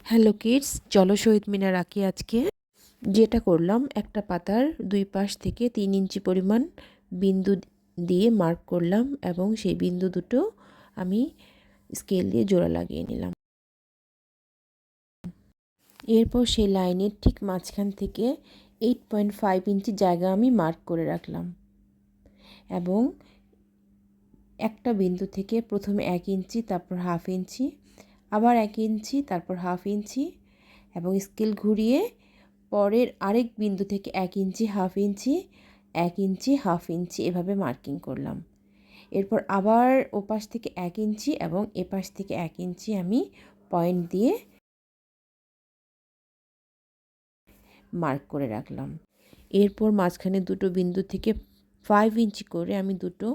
Hello kids, চলো শহীদ মিনার আঁকি আজকে। যেটা করলাম, একটা পাতার দুই পাশ থেকে 3 ইঞ্চি পরিমাণ বিন্দু দিয়ে মার্ক করলাম এবং সেই বিন্দু দুটো আমি স্কেল দিয়ে জোড়া লাগিয়ে নিলাম। এরপর সেই লাইনের ঠিক মাঝখান থেকে 8.5 ইঞ্চি জায়গা আমি মার্ক করে রাখলাম এবং একটা বিন্দু থেকে প্রথমে 1 ইঞ্চি, তারপর 1/2 ইঞ্চি, আবার 1 ইঞ্চি, তারপর 1/2 ইঞ্চি এবং স্কেল ঘুরিয়ে পরের আরেক বিন্দু থেকে 1 ইঞ্চি, 1/2 ইঞ্চি, 1 ইঞ্চি, 1/2 ইঞ্চি এভাবে মার্কিং করলাম। এরপর আবার ওপাশ থেকে 1 ইঞ্চি এবং এপাশ থেকে 1 ইঞ্চি আমি পয়েন্ট দিয়ে মার্ক করে রাখলাম। এরপর মাঝখানে দুটো বিন্দু থেকে 5 ইঞ্চি করে আমি দুটো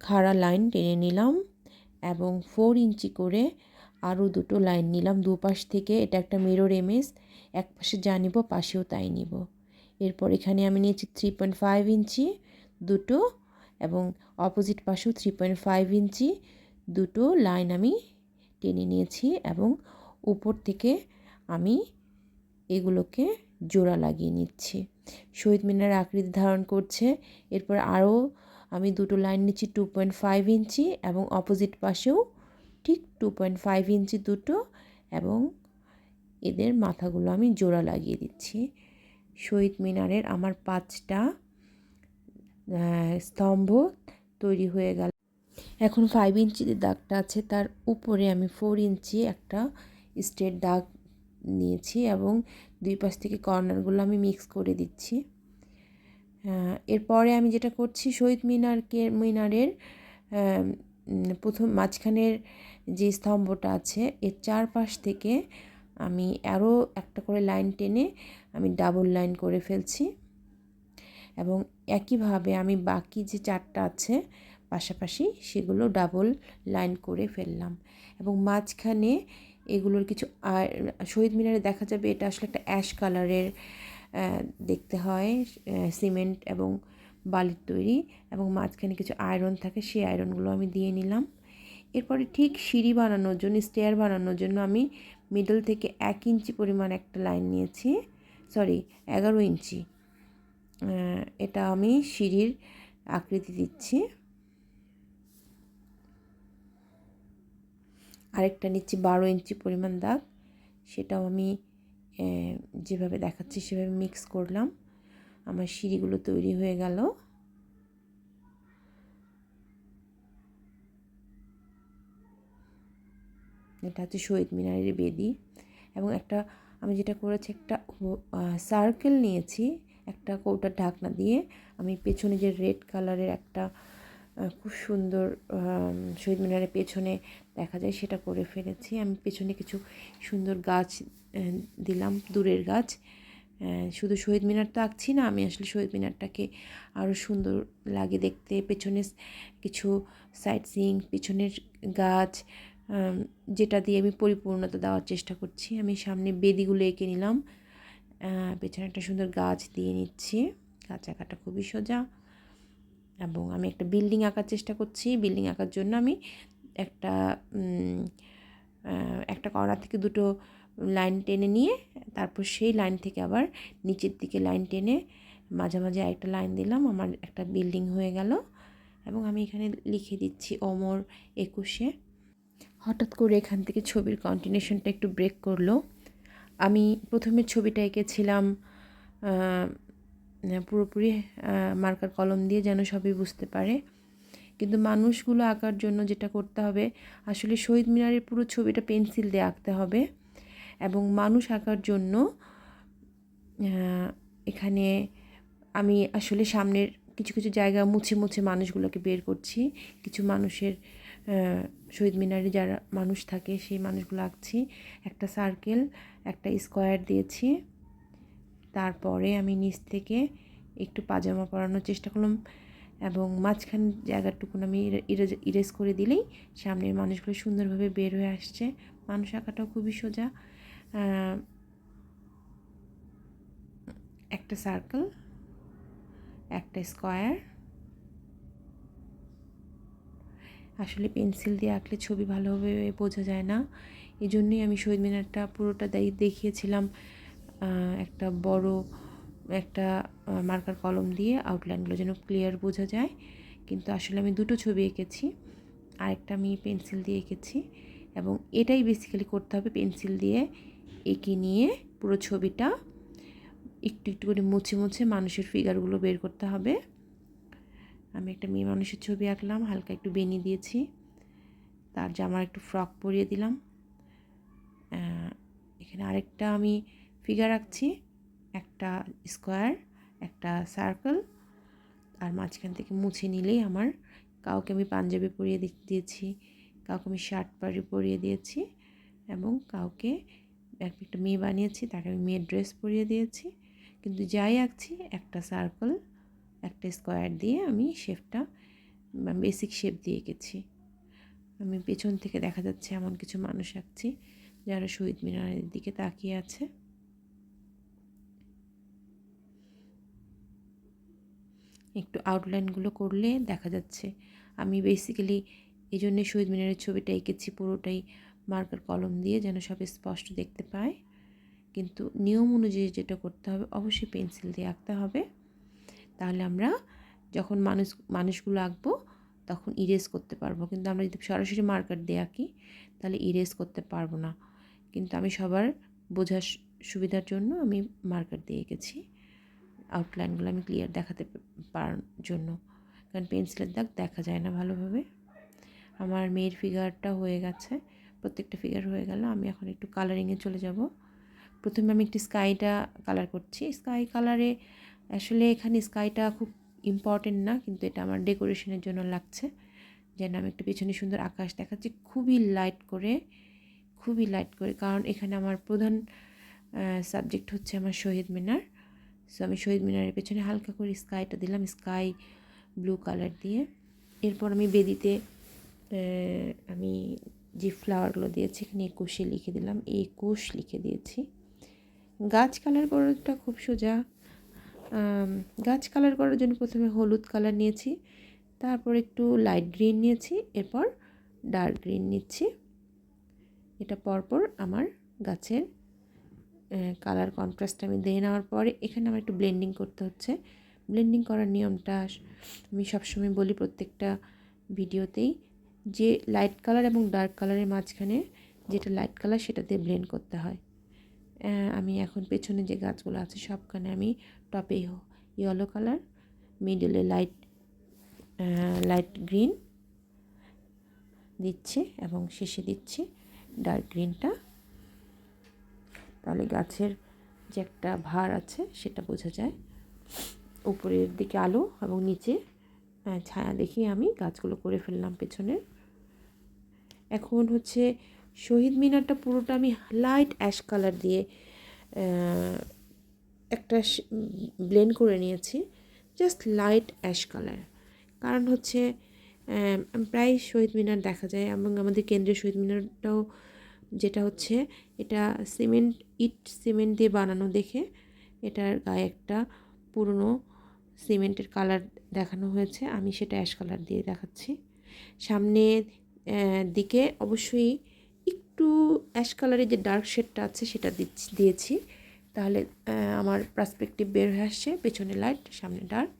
খাড়া লাইন টেনে নিলাম এবং 4 ইঞ্চি করে আরও দুটো লাইন নিলাম দুপাশ থেকে। এটা একটা মিরর ইমেজ, এক পাশে যা নিব পাশেও তাই নিব। এরপর এখানে আমি নিয়েছি 3.5 ইঞ্চি দুটো এবং অপোজিট পাশেও 3.5 ইঞ্চি দুটো লাইন আমি টেনে নিয়েছি এবং উপর থেকে আমি এগুলোকে জোড়া লাগিয়ে নিচ্ছি। শহীদ মিনার আকৃতি ধারণ করছে। এরপর আরও আমি দুটো লাইন নিচ্ছি 2.5 ইঞ্চি এবং অপোজিট পাশেও ঠিক 2.5 ইঞ্চি দুটো এবং এদের মাথাগুলো আমি জোড়া লাগিয়ে দিচ্ছি। শহীদ মিনারের আমার 5টা স্তম্ভ তৈরি হয়ে গেল। এখন 5 ইঞ্চি যে দাগটা আছে তার উপরে আমি 4 ইঞ্চি একটা স্ট্রেট দাগ নিয়েছি এবং দুই পাশ থেকে কর্নারগুলো আমি মিক্স করে দিচ্ছি। এরপরে আমি যেটা করছি, শহীদ মিনারের প্রথম মাঝখানের যে স্তম্ভটা আছে এর চারপাশ থেকে আমি আরও একটা করে লাইন টেনে আমি ডাবল লাইন করে ফেলছি এবং একইভাবে আমি বাকি যে 4টা আছে পাশাপাশি সেগুলো ডাবল লাইন করে ফেললাম এবং মাঝখানে এগুলোর কিছু শহীদ মিনারে দেখা যাবে এটা আসলে একটা অ্যাশ কালারের দেখতে হয়, সিমেন্ট এবং বালির তৈরি এবং মাঝখানে কিছু আয়রন থাকে, সেই আয়রনগুলো আমি দিয়ে নিলাম। এরপরে ঠিক সিঁড়ি বানানোর জন্য, স্টেয়ার বানানোর জন্য আমি মিডল থেকে 1 ইঞ্চি পরিমাণ একটা লাইন নিয়েছি, 11 ইঞ্চি। এটা আমি সিঁড়ির আকৃতি দিচ্ছি। আরেকটা নিচ্ছি 12 ইঞ্চি পরিমাণ দাগ, সেটাও আমি যেভাবে দেখাচ্ছি সেভাবে মিক্স করলাম। আমার সিঁড়িগুলো তৈরি হয়ে গেল। এটা হচ্ছে শহীদ মিনারের বেদি এবং একটা আমি যেটা করেছি একটা সার্কেল নিয়েছি একটা কৌটার ঢাকনা দিয়ে। আমি পেছনে যে রেড কালারের একটা খুব সুন্দর শহীদ মিনারের পেছনে দেখা যায় সেটা করে ফেলেছি। আমি পেছনে কিছু সুন্দর গাছ দিলাম, দূরের গাছ। শুধু শহীদ মিনার তো আঁকছি না, আমি আসলে শহীদ মিনারটাকে আরও সুন্দর লাগে দেখতে। পেছনে কিছু সাইট সিইং, পেছনের গাছ, যেটা দিয়ে আমি পরিপূর্ণতা দেওয়ার চেষ্টা করছি। আমি সামনে বেদিগুলো এঁকে নিলাম, পেছনে একটা সুন্দর গাছ দিয়ে নিচ্ছি। গাছ আঁকাটা খুবই সোজা এবং আমি একটা বিল্ডিং আঁকার চেষ্টা করছি। বিল্ডিং আঁকার জন্য আমি একটা একটা কর্নার থেকে দুটো লাইন টেনে নিয়ে তারপর সেই লাইন থেকে আবার নিচের দিকে লাইন টেনে মাঝামাঝি আরেকটা লাইন দিলাম, আমার একটা বিল্ডিং হয়ে গেল। এবং আমি এখানে লিখে দিচ্ছি অমর 21-এ। হঠাৎ করে এখান থেকে ছবির কন্টিনিউশনটা একটু ব্রেক করলো। আমি প্রথমে ছবিটা এঁকেছিলাম পুরোপুরি মার্কার কলম দিয়ে যেন সবাই বুঝতে পারে, কিন্তু মানুষগুলো আঁকার জন্য যেটা করতে হবে, আসলে শহীদ মিনারের পুরো ছবিটা পেন্সিল দিয়ে আঁকতে হবে এবং মানুষ আঁকার জন্য এখানে আমি আসলে সামনের কিছু কিছু জায়গা মুছে মুছে মানুষগুলোকে বের করছি। কিছু মানুষের শহীদ মিনারে যারা মানুষ থাকে সেই মানুষগুলো আঁকছি। একটা সার্কেল, একটা স্কোয়ার দিয়েছি। তারপরে আমি নিচ থেকে একটু পাজামা পরানোর চেষ্টা করলাম এবং মাঝখান জায়গাটুকুন আমি ইরেজ করে দিলেই সামনের মানুষগুলো সুন্দরভাবে বের হয়ে আসছে। মানুষ আঁকাটাও খুবই সোজা। একটা সার্কেল, একটা স্কোয়ার আসলে পেন্সিল দিয়ে আঁকলে ছবি ভালোভাবে বোঝা যায় না, এই জন্যই আমি শহীদ মিনারটা পুরোটা দেখিয়েছিলাম একটা বড় একটা মার্কার কলম দিয়ে আউটলাইনগুলো যেন ক্লিয়ার বোঝা যায়। কিন্তু আসলে আমি দুটো ছবি এঁকেছি, আরেকটা আমি পেন্সিল দিয়ে এঁকেছি, এবং এটাই বেসিক্যালি করতে হবে। পেন্সিল দিয়ে এঁকে নিয়ে পুরো ছবিটা একটু একটু করে মুছে মুছে মানুষের ফিগারগুলো বের করতে হবে। আমি একটা মেয়ে মানুষের ছবি আঁকলাম, হালকা একটু বেনি দিয়েছি, তার জামার একটু ফ্রক পরিয়ে দিলাম। এখানে আরেকটা আমি ফিগার আঁকছি, একটা স্কোয়ার, একটা সার্কেল, আর মাঝখান থেকে মুছে নিলেই আমার, কাউকে আমি পাঞ্জাবি পরিয়ে দিয়েছি, কাউকে আমি শার্ট পরিয়ে দিয়েছি, এবং কাউকে একটা মেয়ে বানিয়েছি, তাকে আমি মেয়ের ড্রেস পরিয়ে দিয়েছি। কিন্তু যাই আঁকছি একটা সার্কেল একটা স্কোয়ার দিয়ে আমি শেপটা বেসিক শেপ দিয়ে এঁকেছি। আমি পেছন থেকে দেখা যাচ্ছে এমন কিছু মানুষ আঁকছি যারা শহীদ মিনারের দিকে তাকিয়ে আছে। একটু আউটলাইনগুলো করলে দেখা যাচ্ছে। আমি বেসিক্যালি এই জন্যে শহীদ মিনারের ছবিটা এঁকেছি পুরোটাই মার্কার কলম দিয়ে, যেন সব স্পষ্ট দেখতে পায়। কিন্তু নিয়ম অনুযায়ী যেটা করতে হবে, অবশ্যই পেন্সিল দিয়ে আঁকতে হবে। তাহলে আমরা যখন মানুষগুলো আঁকবো তখন ইরেজ করতে পারবো। কিন্তু আমরা যদি সরাসরি মার্কার দিয়ে আঁকি তাহলে ইরেজ করতে পারবো না। কিন্তু আমি সবার বোঝার সুবিধার জন্য আমি মার্কার দিয়ে এঁকেছি, আউটলাইনগুলো আমি ক্লিয়ার দেখাতে পারার জন্য, কারণ পেন্সিলের দাগ দেখা যায় না ভালোভাবে। আমার মেয়ের ফিগারটা হয়ে গেছে, প্রত্যেকটা ফিগার হয়ে গেল। আমি এখন একটু কালারিংয়ে চলে যাব। প্রথমে আমি একটু স্কাইটা কালার করছি। স্কাই কালারে আসলে এখানে স্কাইটা খুব ইম্পর্টেন্ট না, কিন্তু এটা আমার ডেকোরেশনের জন্য লাগছে, যেন আমি একটু পেছনে সুন্দর আকাশ দেখাচ্ছি খুবই লাইট করে, খুবই লাইট করে, কারণ এখানে আমার প্রধান সাবজেক্ট হচ্ছে আমার শহীদ মিনার। সো আমি শহীদ মিনারের পেছনে হালকা করে স্কাইটা দিলাম, স্কাই ব্লু কালার দিয়ে। এরপর আমি বেদিতে আমি যে ফ্লাওয়ারগুলো দিয়েছি এখানে 21 লিখে দিলাম, 21 লিখে দিয়েছি। গাছ কালার করাটা খুব সোজা। গাছ কালার করার জন্য প্রথমে হলুদ কালার নিয়েছি, তারপর একটু লাইট গ্রিন নিয়েছি, এরপর ডার্ক গ্রিন নিচ্ছি। এটা পরপর আমার গাছের কালার কন্ট্রাস্ট আমি দিয়ে নেওয়ার পরে এখানে আমার একটু ব্লেন্ডিং করতে হচ্ছে। ব্লেন্ডিং করার নিয়মটা আমি সবসময় বলি প্রত্যেকটা ভিডিওতেই, যে লাইট কালার এবং ডার্ক কালারের মাঝখানে যেটা লাইট কালার সেটা দিয়ে ব্লেন্ড করতে হয়। আমি এখন পেছনে যে গাছগুলো আছে সবখানে আমি টপে ইয়েলো কালার, মিডলে লাইট গ্রিন দিচ্ছি এবং শেষে দিচ্ছি ডার্ক গ্রিনটা। তাহলে গাছের যে একটা ভার আছে সেটা বোঝা যায়। উপরের দিকে আলো এবং নিচে ছায়া দেখিয়ে আমি গাছগুলো করে ফেললাম পেছনের। এখন হচ্ছে শহীদ মিনারটা পুরোটা আমি লাইট অ্যাশ কালার দিয়ে একটা ব্লেন্ড করে নিয়েছি, জাস্ট লাইট অ্যাশ কালার। কারণ হচ্ছে প্রায় শহীদ মিনার দেখা যায়, এবং আমাদের কেন্দ্রীয় শহীদ মিনারটাও যেটা হচ্ছে এটা সিমেন্ট দিয়ে বানানো দেখে এটার গায়ে একটা পুরনো সিমেন্টের কালার দেখানো হয়েছে, আমি সেটা অ্যাশ কালার দিয়ে দেখাচ্ছি। সামনের দিকে অবশ্যই একটু অ্যাশ কালারের যে ডার্ক শেডটা আছে সেটা দিয়েছি, তাহলে আমার পার্সপেক্টিভ বের হয়ে আসছে, পেছনে লাইট সামনে ডার্ক,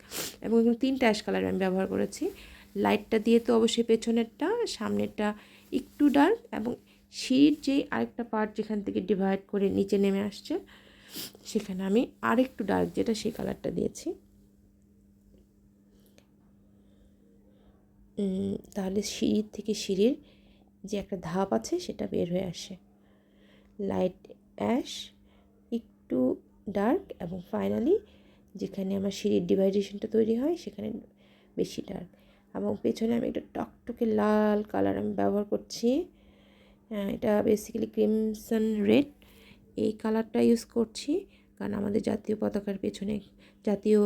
এবং এখানে 3টা অ্যাশ কালার আমি ব্যবহার করেছি। লাইটটা দিয়ে তো অবশ্যই পেছনেরটা, সামনেরটা একটু ডার্ক, এবং সিঁড়ির যেই আরেকটা পার্ট যেখান থেকে ডিভাইড করে নিচে নেমে আসছে সেখানে আমি আরেকটু ডার্ক যেটা সেই কালারটা দিয়েছি। তাহলে সিঁড়ির থেকে সিঁড়ির যে একটা ধাপ আছে সেটা বের হয়ে আসে, লাইট অ্যাশ, একটু ডার্ক, এবং ফাইনালি যেখানে আমার সিঁড়ির ডিভাইডেশনটা তৈরি হয় সেখানে বেশি ডার্ক। এবং পেছনে আমি একটা টকটকে লাল কালার আমি ব্যবহার করছি, এটা বেসিক্যালি ক্রিমসন রেড, এই কালারটা ইউজ করছি কারণ আমাদের জাতীয় পতাকার পেছনে, জাতীয়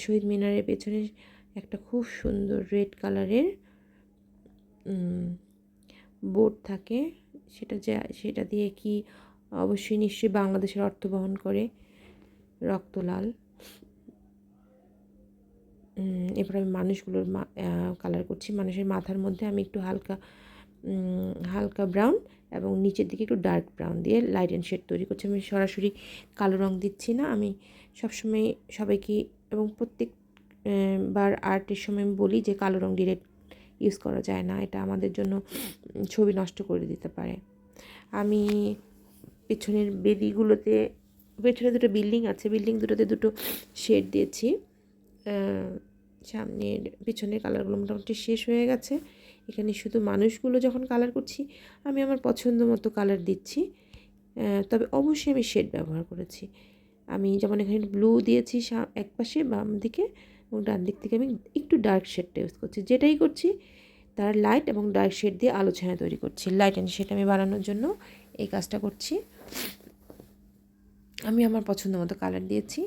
শহীদ মিনারের পেছনে একটা খুব সুন্দর রেড কালারের বোর্ড থাকে, সেটা দিয়ে কি অবশ্যই নিশ্চয়ই বাংলাদেশের অর্থ বহন করে, রক্তলাল। এরপর আমি মানুষগুলোর কালার করছি। মানুষের মাথার মধ্যে আমি একটু হালকা হালকা ব্রাউন এবং নিচের দিকে একটু ডার্ক ব্রাউন দিয়ে লাইট অ্যান্ড শেড তৈরি করছি। আমি সরাসরি কালো রং দিচ্ছি না। আমি সবসময় সবাইকে এবং প্রত্যেক বার আর্টের সময় আমি বলি যে কালো রং ডিরেক্ট ইউজ করা যায় না, এটা আমাদের জন্য ছবি নষ্ট করে দিতে পারে। আমি পেছনের বেদিগুলোতে, পেছনে দুটো বিল্ডিং আছে, বিল্ডিং দুটোতে দুটো শেড দিয়েছি। সামনের পিছনের কালারগুলো মোটামুটি শেষ হয়ে গেছে। এখানে শুধু মানুষগুলো যখন কালার করছি আমি আমার পছন্দ মতো কালার দিচ্ছি, তবে অবশ্যই আমি শেড ব্যবহার করেছি। আমি যেমন এখানে ব্লু দিয়েছি এক পাশে বাম দিকে, এবং ডান দিক থেকে আমি একটু ডার্ক শেডটা ইউজ করছি। যেটাই করছি তার লাইট এবং ডার্ক শেড দিয়ে আলো ছায়া তৈরি করছি। লাইট অ্যান্ড শেড আমি বানানোর জন্য এই কাজটা করছি। আমি আমার পছন্দ মতো কালার দিয়েছি।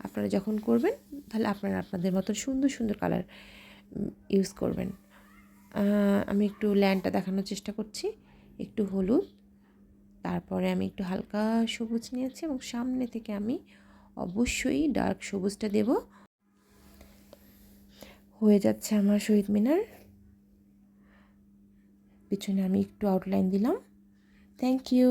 আপনারা যখন করবেন তাহলে আপনারা আপনাদের মতো সুন্দর সুন্দর কালার ইউজ করবেন। আমি একটু ল্যান্ডটা দেখানোর চেষ্টা করছি। একটু হলুদ, তারপরে আমি একটু হালকা সবুজ নিয়েছি এবং সামনে থেকে আমি অবশ্যই ডার্ক সবুজটা দেব। হয়ে যাচ্ছে আমার শহীদ মিনার। পিছনে আমি একটু আউটলাইন দিলাম। Thank you.